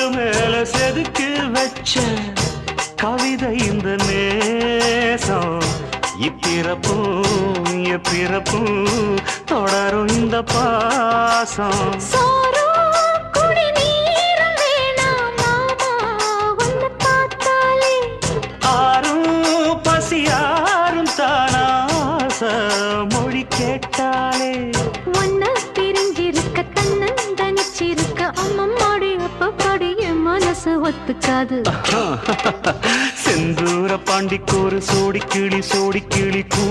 கல்லு மேல செதுக்கு வச்ச கவிதை இந்த நேசம் இப்பிறப்பும் எப்பிறப்பும் தொடரும் இந்த பாசம் ஆரும் பசியாரும் தானாச மொழி கேட்டாலே ஒன்ன பிரிஞ்சிருக்க தன்னந்தனிச்சிருக்க அம்மம்மாடி அப்பப்படி என் மனசு ஒத்துக்காது செந்தூர பாண்டிக்கு ஒரு சோடி கிளி கூ